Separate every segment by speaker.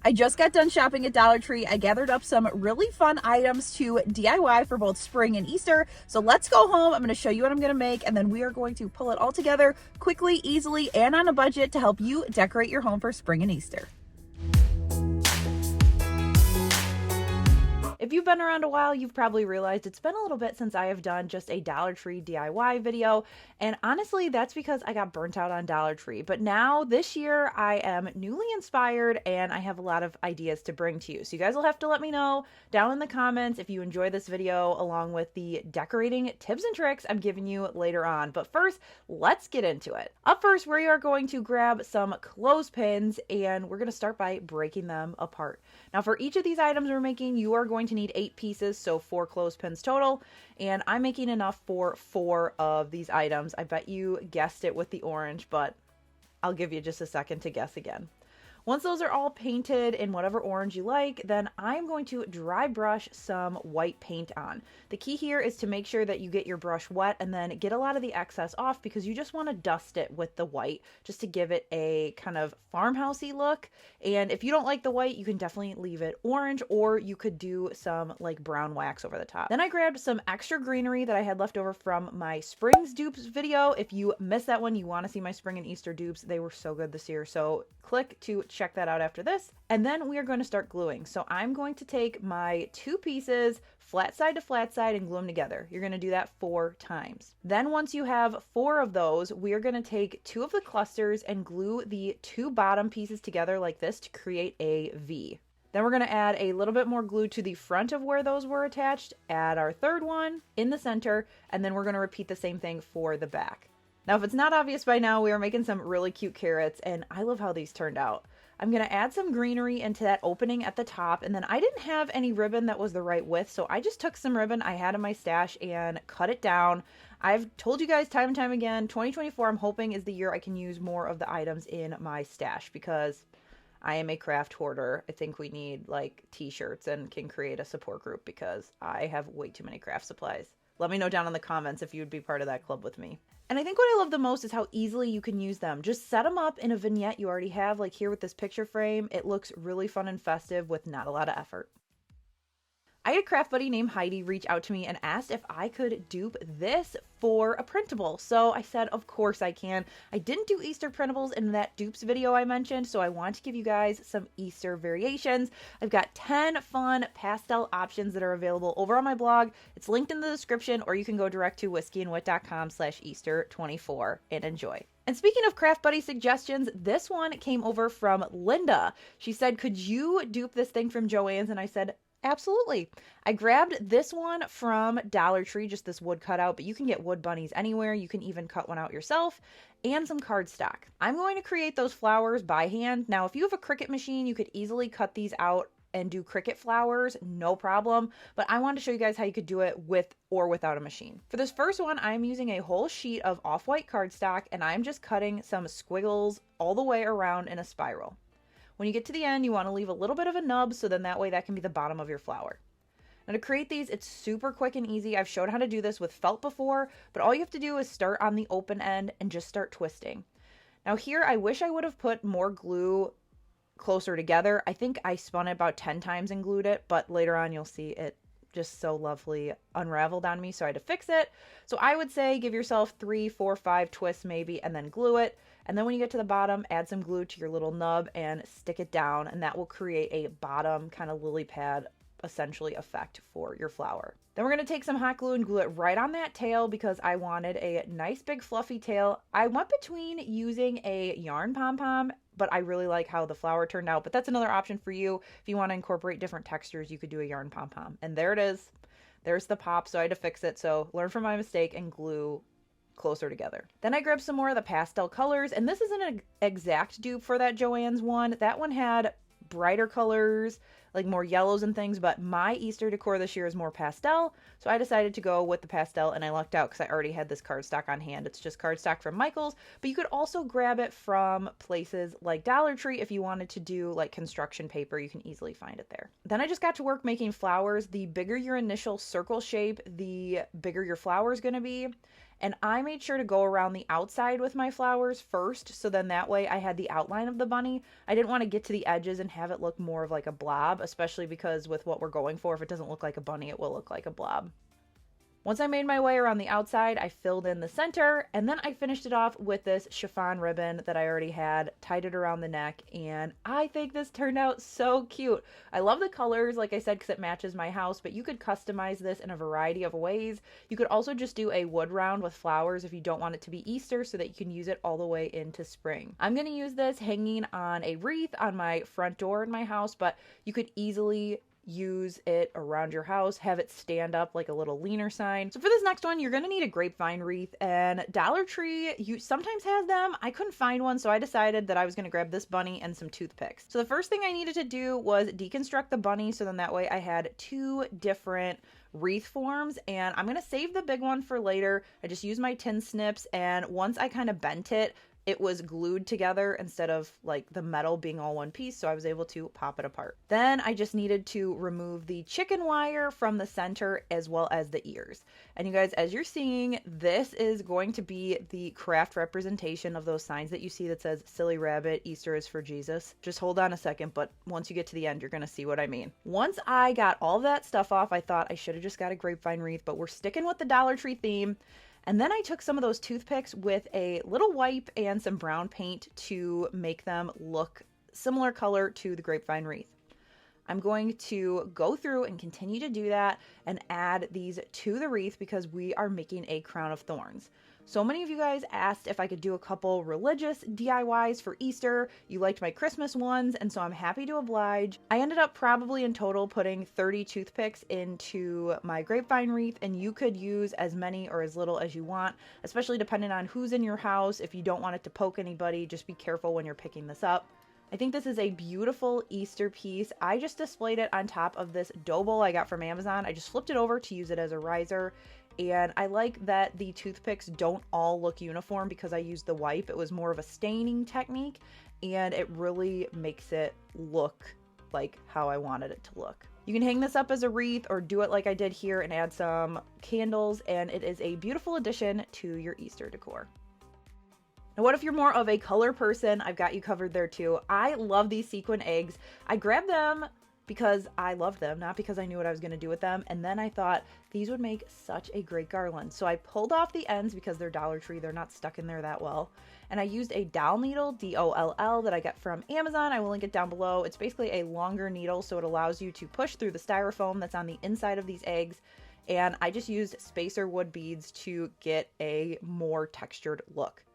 Speaker 1: I just got done shopping at Dollar Tree. I gathered up some really fun items to DIY for both spring and Easter. So let's go home. I'm going to show you what I'm going to make, and then we are going to pull it all together quickly, easily, and on a budget to help you decorate your home for spring and Easter. If you've been around a while, you've probably realized it's been a little bit since I have done just a Dollar Tree DIY video. And honestly, that's because I got burnt out on Dollar Tree. But now this year I am newly inspired and I have a lot of ideas to bring to you. So you guys will have to let me know down in the comments if you enjoy this video along with the decorating tips and tricks I'm giving you later on. But first, let's get into it. Up first, we are going to grab some clothespins and we're going to start by breaking them apart. Now for each of these items we're making, you are going to need 8 pieces, so 4 clothespins total, and I'm making enough for 4 of these items. I bet you guessed it with the orange, but I'll give you just a second to guess again. Once those are all painted in whatever orange you like, then I'm going to dry brush some white paint on. The key here is to make sure that you get your brush wet and then get a lot of the excess off because you just want to dust it with the white just to give it a kind of farmhousey look. And if you don't like the white, you can definitely leave it orange, or you could do some like brown wax over the top. Then I grabbed some extra greenery that I had left over from my Springs dupes video. If you missed that one, you want to see my spring and Easter dupes, they were so good this year. So click to check that out after this. And then we are going to start gluing. So I'm going to take my 2 pieces flat side to flat side and glue them together. You're going to do that 4 times. Then once you have 4 of those, we are going to take 2 of the clusters and glue the 2 bottom pieces together like this to create a V. Then we're going to add a little bit more glue to the front of where those were attached, add our 3rd one in the center, and then we're going to repeat the same thing for the back. Now, if it's not obvious by now, we are making some really cute carrots, and I love how these turned out. I'm going to add some greenery into that opening at the top, and then I didn't have any ribbon that was the right width, so I just took some ribbon I had in my stash and cut it down. I've told you guys time and time again, 2024 I'm hoping is the year I can use more of the items in my stash because I am a craft hoarder. I think we need like t-shirts and can create a support group because I have way too many craft supplies. Let me know down in the comments if you would be part of that club with me. And I think what I love the most is how easily you can use them. Just set them up in a vignette you already have, like here with this picture frame. It looks really fun and festive with not a lot of effort. I had a craft buddy named Heidi reach out to me and asked if I could dupe this for a printable. So I said, of course I can. I didn't do Easter printables in that dupes video I mentioned, so I want to give you guys some Easter variations. I've got 10 fun pastel options that are available over on my blog. It's linked in the description, or you can go direct to whiskeyandwhit.com/Easter24 and enjoy. And speaking of craft buddy suggestions, this one came over from Linda. She said, could you dupe this thing from Joann's? And I said, absolutely. I grabbed this one from Dollar Tree, just this wood cutout, but you can get wood bunnies anywhere. You can even cut one out yourself, and some cardstock. I'm going to create those flowers by hand. Now, if you have a Cricut machine, you could easily cut these out and do Cricut flowers, no problem. But I wanted to show you guys how you could do it with or without a machine. For this first one, I'm using a whole sheet of off-white cardstock, and I'm just cutting some squiggles all the way around in a spiral. When you get to the end, you want to leave a little bit of a nub, so then that way that can be the bottom of your flower. Now to create these, it's super quick and easy. I've showed how to do this with felt before, but all you have to do is start on the open end and just start twisting. Now here, I wish I would have put more glue closer together. I think I spun it about 10 times and glued it, but later on you'll see it just so lovely unraveled on me, so I had to fix it. So I would say give yourself 3, 4, 5 twists maybe, and then glue it. And then when you get to the bottom, add some glue to your little nub and stick it down, and that will create a bottom kind of lily pad essentially effect for your flower. Then we're going to take some hot glue and glue it right on that tail because I wanted a nice big fluffy tail. I went between using a yarn pom-pom, but I really like how the flower turned out. But that's another option for you. If you want to incorporate different textures, you could do a yarn pom-pom. And there it is. There's the pop, so I had to fix it. So learn from my mistake and glue closer together. Then I grabbed some more of the pastel colors, and this isn't an exact dupe for that Joann's one. That one had brighter colors, like more yellows and things, but my Easter decor this year is more pastel, so I decided to go with the pastel, and I lucked out because I already had this cardstock on hand. It's just cardstock from Michael's, but you could also grab it from places like Dollar Tree if you wanted to do like construction paper. You can easily find it there. Then I just got to work making flowers. The bigger your initial circle shape, the bigger your flower is going to be. And I made sure to go around the outside with my flowers first, so then that way I had the outline of the bunny. I didn't want to get to the edges and have it look more of like a blob, especially because with what we're going for, if it doesn't look like a bunny, it will look like a blob. Once I made my way around the outside, I filled in the center, and then I finished it off with this chiffon ribbon that I already had, tied it around the neck, and I think this turned out so cute. I love the colors, like I said, because it matches my house, but you could customize this in a variety of ways. You could also just do a wood round with flowers if you don't want it to be Easter, so that you can use it all the way into spring. I'm going to use this hanging on a wreath on my front door in my house, but you could easily use it around your house, have it stand up like a little leaner sign. So for this next one, you're going to need a grapevine wreath, and Dollar Tree sometimes has them. I couldn't find one, so I decided that I was going to grab this bunny and some toothpicks. So the first thing I needed to do was deconstruct the bunny, so then that way I had two different wreath forms, and I'm going to save the big one for later. I just used my tin snips, and once I kind of bent it, it was glued together instead of like the metal being all one piece, so I was able to pop it apart. Then I just needed to remove the chicken wire from the center as well as the ears. And you guys, as you're seeing, this is going to be the craft representation of those signs that you see that says "Silly Rabbit, Easter is for Jesus." Just hold on a second, but once you get to the end, you're gonna see what I mean. Once I got all that stuff off, I thought I should have just got a grapevine wreath, but we're sticking with the Dollar Tree theme. And then I took some of those toothpicks with a little wipe and some brown paint to make them look similar color to the grapevine wreath. I'm going to go through and continue to do that and add these to the wreath because we are making a crown of thorns. So many of you guys asked if I could do a couple religious DIYs for Easter. You liked my Christmas ones, and so I'm happy to oblige. I ended up probably in total putting 30 toothpicks into my grapevine wreath, and you could use as many or as little as you want, especially depending on who's in your house. If you don't want it to poke anybody, just be careful when you're picking this up. I think this is a beautiful Easter piece. I just displayed it on top of this dough bowl I got from Amazon. I just flipped it over to use it as a riser. And I like that the toothpicks don't all look uniform because I used the wipe. It was more of a staining technique, and it really makes it look like how I wanted it to look. You can hang this up as a wreath or do it like I did here and add some candles, and it is a beautiful addition to your Easter decor. Now, what if you're more of a color person? I've got you covered there too. I love these sequin eggs. I grabbed them because I loved them, not because I knew what I was going to do with them. And then I thought these would make such a great garland. So I pulled off the ends because they're Dollar Tree. They're not stuck in there that well. And I used a dowel needle, DOLL, that I got from Amazon. I will link it down below. It's basically a longer needle, so it allows you to push through the styrofoam that's on the inside of these eggs. And I just used spacer wood beads to get a more textured look.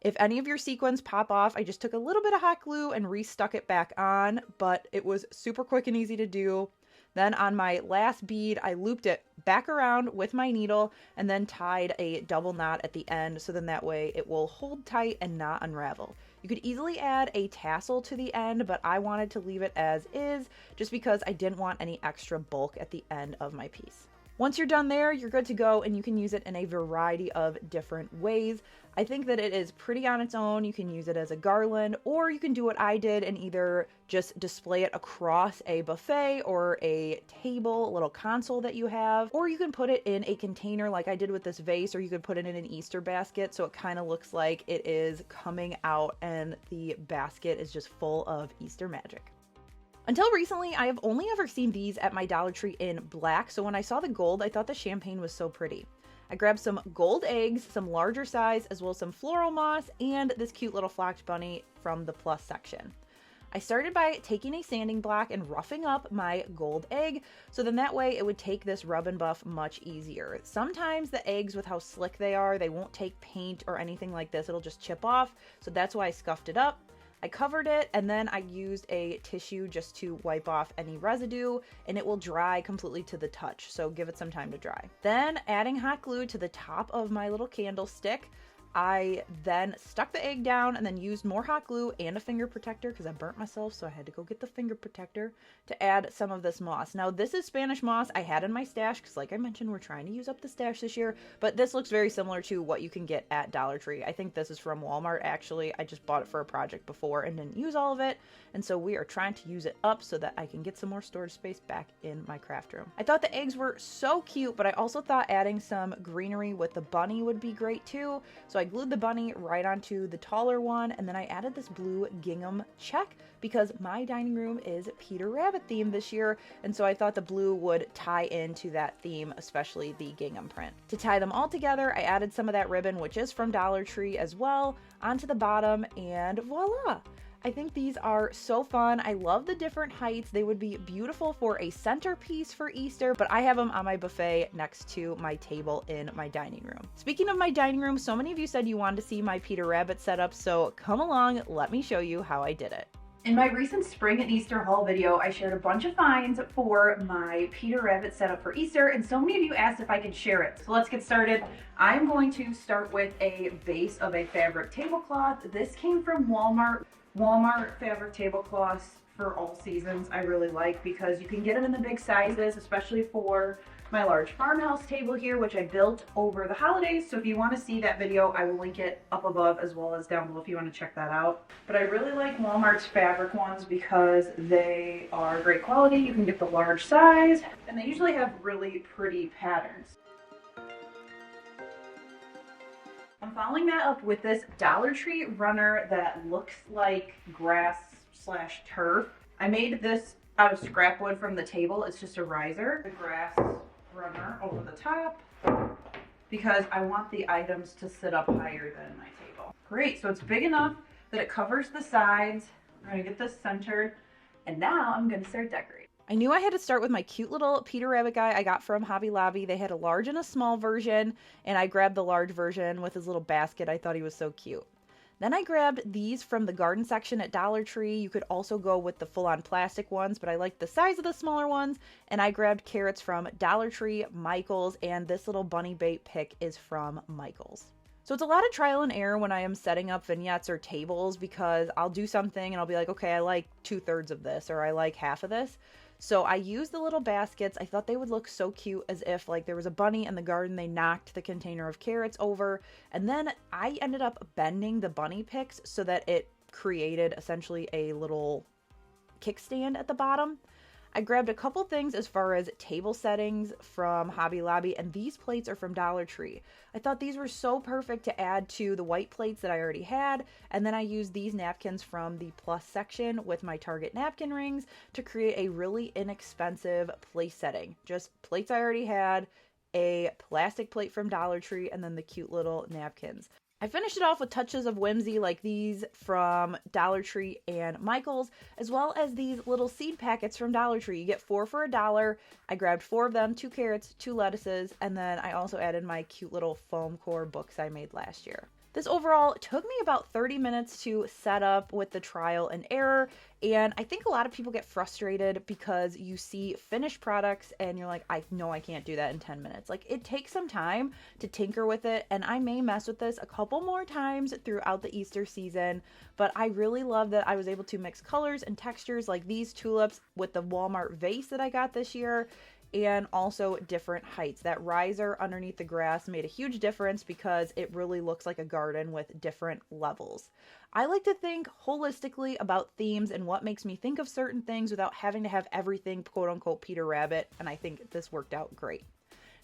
Speaker 1: If any of your sequins pop off, I just took a little bit of hot glue and restuck it back on, but it was super quick and easy to do. Then on my last bead, I looped it back around with my needle and then tied a double knot at the end, so then that way it will hold tight and not unravel. You could easily add a tassel to the end, but I wanted to leave it as is just because I didn't want any extra bulk at the end of my piece. Once you're done there, you're good to go, and you can use it in a variety of different ways. I think that it is pretty on its own. You can use it as a garland, or you can do what I did and either just display it across a buffet or a table, a little console that you have, or you can put it in a container like I did with this vase, or you could put it in an Easter basket so it kind of looks like it is coming out and the basket is just full of Easter magic. Until recently, I have only ever seen these at my Dollar Tree in black, so when I saw the gold, I thought the champagne was so pretty. I grabbed some gold eggs, some larger size, as well as some floral moss, and this cute little flocked bunny from the plus section. I started by taking a sanding block and roughing up my gold egg, so then that way it would take this rub and buff much easier. Sometimes the eggs, with how slick they are, they won't take paint or anything like this, it'll just chip off, so that's why I scuffed it up. I covered it, and then I used a tissue just to wipe off any residue, and it will dry completely to the touch, so give it some time to dry. Then adding hot glue to the top of my little candlestick, I then stuck the egg down and then used more hot glue and a finger protector because I burnt myself, so I had to go get the finger protector to add some of this moss. Now, this is Spanish moss I had in my stash because, like I mentioned, we're trying to use up the stash this year, but this looks very similar to what you can get at Dollar Tree. I think this is from Walmart, actually. I just bought it for a project before and didn't use all of it, and so we are trying to use it up so that I can get some more storage space back in my craft room. I thought the eggs were so cute, but I also thought adding some greenery with the bunny would be great too, so I glued the bunny right onto the taller one, and then I added this blue gingham check because my dining room is Peter Rabbit themed this year, and so I thought the blue would tie into that theme, especially the gingham print. To tie them all together, I added some of that ribbon, which is from Dollar Tree as well, onto the bottom, and voila! I think these are so fun. I love the different heights. They would be beautiful for a centerpiece for Easter, but I have them on my buffet next to my table in my dining room. Speaking of my dining room, so many of you said you wanted to see my Peter Rabbit setup, so come along, let me show you how I did it. In my recent spring and Easter haul video, I shared a bunch of finds for my Peter Rabbit setup for Easter, and so many of you asked if I could share it. So let's get started. I'm going to start with a base of a fabric tablecloth. This came from Walmart. Walmart fabric tablecloths for all seasons I really like because you can get them in the big sizes, especially for my large farmhouse table here, which I built over the holidays. So if you want to see that video, I will link it up above as well as down below if you want to check that out. But I really like Walmart's fabric ones because they are great quality. You can get the large size, and they usually have really pretty patterns. I'm following that up with this Dollar Tree runner that looks like grass slash turf. I made this out of scrap wood from the table. It's just a riser. The grass runner over the top because I want the items to sit up higher than my table. Great, so it's big enough that it covers the sides. I'm gonna get this centered, and now I'm gonna start decorating. I knew I had to start with my cute little Peter Rabbit guy I got from Hobby Lobby. They had a large and a small version, and I grabbed the large version with his little basket. I thought he was so cute. Then I grabbed these from the garden section at Dollar Tree. You could also go with the full-on plastic ones, but I liked the size of the smaller ones, and I grabbed carrots from Dollar Tree, Michael's, and this little bunny bait pick is from Michael's. So it's a lot of trial and error when I am setting up vignettes or tables because I'll do something and I'll be like, okay, I like 2/3 of this, or I like half of this. So I used the little baskets. I thought they would look so cute as if like there was a bunny in the garden, they knocked the container of carrots over, and then I ended up bending the bunny picks so that it created essentially a little kickstand at the bottom. I grabbed a couple things as far as table settings from Hobby Lobby, and these plates are from Dollar Tree. I thought these were so perfect to add to the white plates that I already had, and then I used these napkins from the plus section with my Target napkin rings to create a really inexpensive place setting. Just plates I already had, a plastic plate from Dollar Tree, and then the cute little napkins. I finished it off with touches of whimsy like these from Dollar Tree and Michael's, as well as these little seed packets from Dollar Tree. You get 4 for $1. I grabbed 4 of them, 2 carrots, 2 lettuces, and then I also added my cute little foam core books I made last year. This overall took me about 30 minutes to set up with the trial and error, and I think a lot of people get frustrated because you see finished products and you're like, I know I can't do that in 10 minutes. Like, it takes some time to tinker with it, and I may mess with this a couple more times throughout the Easter season, but I really love that I was able to mix colors and textures like these tulips with the Walmart vase that I got this year, and also different heights. That riser underneath the grass made a huge difference because it really looks like a garden with different levels. I like to think holistically about themes and what makes me think of certain things without having to have everything quote-unquote Peter Rabbit, and I think this worked out great.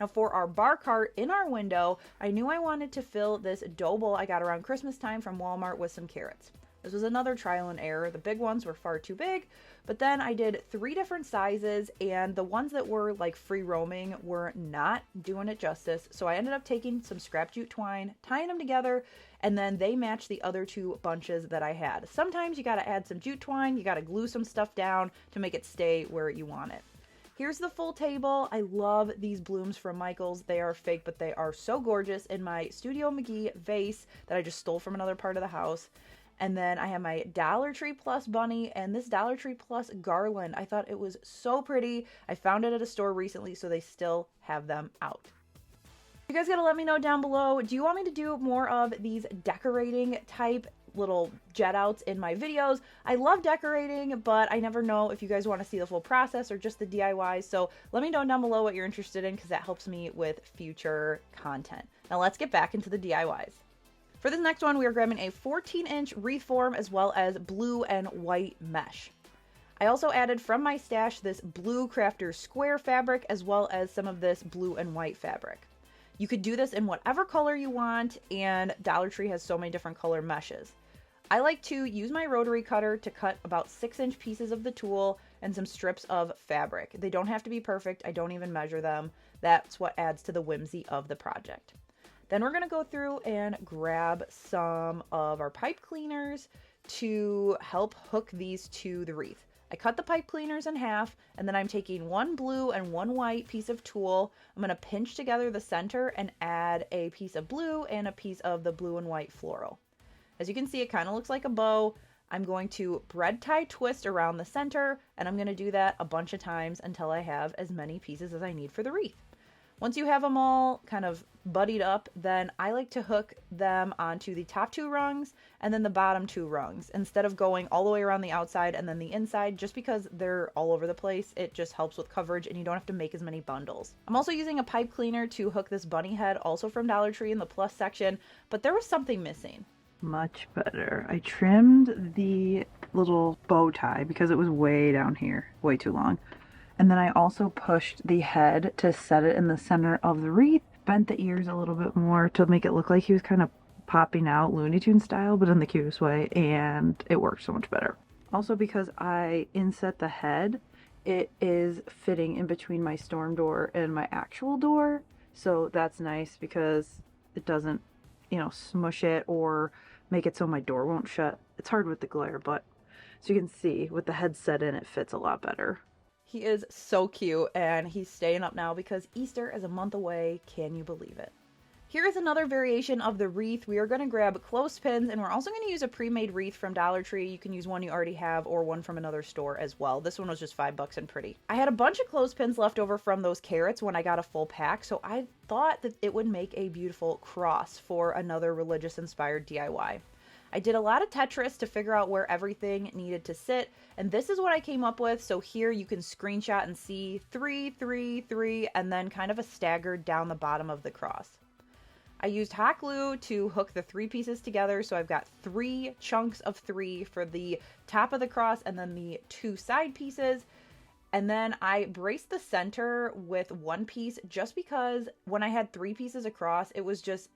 Speaker 1: Now for our bar cart in our window, I knew I wanted to fill this dough bowl I got around Christmas time from Walmart with some carrots. This was another trial and error. The big ones were far too big, but then I did 3 different sizes, and the ones that were like free roaming were not doing it justice. So I ended up taking some scrap jute twine, tying them together, and then they matched the other 2 bunches that I had. Sometimes you gotta add some jute twine, you gotta glue some stuff down to make it stay where you want it. Here's the full table. I love these blooms from Michael's. They are fake, but they are so gorgeous in my Studio McGee vase that I just stole from another part of the house. And then I have my Dollar Tree Plus bunny and this Dollar Tree Plus garland. I thought it was so pretty. I found it at a store recently, so they still have them out. You guys gotta let me know down below, do you want me to do more of these decorating type little jet outs in my videos? I love decorating, but I never know if you guys want to see the full process or just the DIYs. So let me know down below what you're interested in, because that helps me with future content. Now let's get back into the DIYs. For this next one, we are grabbing a 14-inch wreath form as well as blue and white mesh. I also added from my stash this blue crafter square fabric as well as some of this blue and white fabric. You could do this in whatever color you want, and Dollar Tree has so many different color meshes. I like to use my rotary cutter to cut about 6-inch pieces of the tulle and some strips of fabric. They don't have to be perfect. I don't even measure them. That's what adds to the whimsy of the project. Then we're going to go through and grab some of our pipe cleaners to help hook these to the wreath. I cut the pipe cleaners in half, and then I'm taking one blue and one white piece of tulle. I'm going to pinch together the center and add a piece of blue and a piece of the blue and white floral. As you can see, it kind of looks like a bow. I'm going to bread tie twist around the center, and I'm going to do that a bunch of times until I have as many pieces as I need for the wreath. Once you have them all kind of buddied up, then I like to hook them onto the top 2 rungs and then the bottom 2 rungs instead of going all the way around the outside and then the inside, just because they're all over the place. It just helps with coverage and you don't have to make as many bundles. I'm also using a pipe cleaner to hook this bunny head, also from Dollar Tree in the plus section, but there was something missing.
Speaker 2: Much better. I trimmed the little bow tie because it was way down here, way too long. And then I also pushed the head to set it in the center of the wreath, bent the ears a little bit more to make it look like he was kind of popping out Looney Tunes style, but in the cutest way, and it worked so much better. Also, because I inset the head, it is fitting in between my storm door and my actual door, so that's nice because it doesn't, smush it or make it so my door won't shut. It's hard with the glare, but as you can see, with the head set in, it fits a lot better.
Speaker 1: He is so cute, and he's staying up now because Easter is a month away. Can you believe it? Here is another variation of the wreath. We are going to grab clothespins, and we're also going to use a pre-made wreath from Dollar Tree. You can use one you already have or one from another store as well. This one was just $5 and pretty. I had a bunch of clothespins left over from those carrots when I got a full pack, so I thought that it would make a beautiful cross for another religious-inspired DIY. I did a lot of Tetris to figure out where everything needed to sit, and this is what I came up with. So here you can screenshot and see 3, 3, 3, and then kind of a staggered down the bottom of the cross. I used hot glue to hook the 3 pieces together, so I've got 3 chunks of 3 for the top of the cross and then the 2 side pieces. And then I braced the center with 1 piece just because when I had 3 pieces across, it was just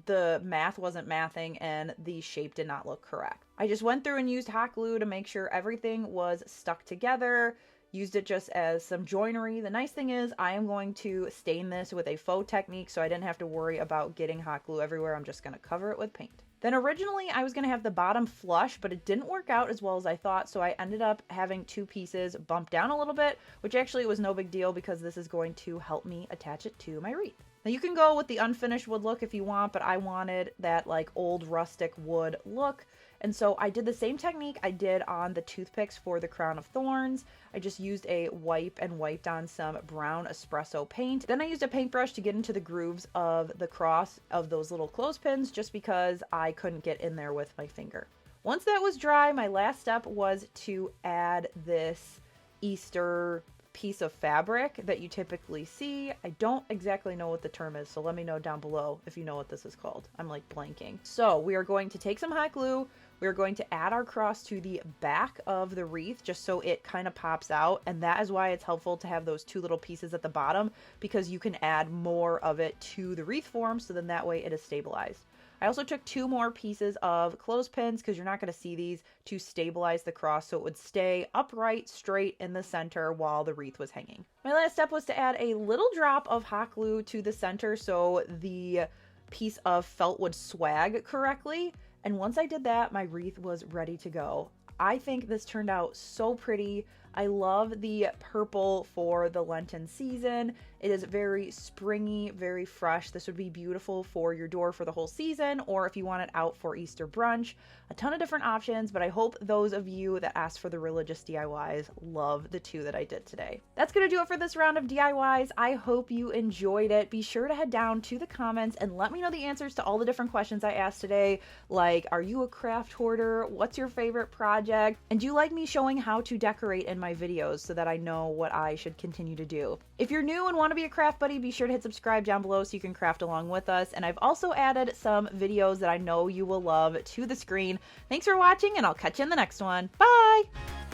Speaker 1: the math wasn't mathing and the shape did not look correct. I just went through and used hot glue to make sure everything was stuck together, used it just as some joinery. The nice thing is I am going to stain this with a faux technique, so I didn't have to worry about getting hot glue everywhere. I'm just going to cover it with paint. Then originally I was going to have the bottom flush, but it didn't work out as well as I thought, so I ended up having 2 pieces bumped down a little bit, which actually was no big deal because this is going to help me attach it to my wreath. Now you can go with the unfinished wood look if you want, but I wanted that like old rustic wood look. And so I did the same technique I did on the toothpicks for the crown of thorns. I just used a wipe and wiped on some brown espresso paint. Then I used a paintbrush to get into the grooves of the cross of those little clothespins just because I couldn't get in there with my finger. Once that was dry, my last step was to add this Easter piece of fabric that you typically see. I don't exactly know what the term is, so let me know down below if you know what this is called. I'm like blanking. So we are going to take some hot glue. We're going to add our cross to the back of the wreath just so it kind of pops out, and that is why it's helpful to have those 2 little pieces at the bottom, because you can add more of it to the wreath form, so then that way it is stabilized. I also took 2 more pieces of clothespins, because you're not going to see these, to stabilize the cross so it would stay upright, straight in the center while the wreath was hanging. My last step was to add a little drop of hot glue to the center so the piece of felt would swag correctly. And once I did that, my wreath was ready to go. I think this turned out so pretty. I love the purple for the Lenten season. It is very springy, very fresh. This would be beautiful for your door for the whole season, or if you want it out for Easter brunch. A ton of different options, but I hope those of you that asked for the religious DIYs love the two that I did today. That's gonna do it for this round of DIYs. I hope you enjoyed it. Be sure to head down to the comments and let me know the answers to all the different questions I asked today, like, are you a craft hoarder? What's your favorite project? And do you like me showing how to decorate in my videos so that I know what I should continue to do? If you're new and want to be a craft buddy, be sure to hit subscribe down below so you can craft along with us. And I've also added some videos that I know you will love to the screen. Thanks for watching, and I'll catch you in the next one. Bye!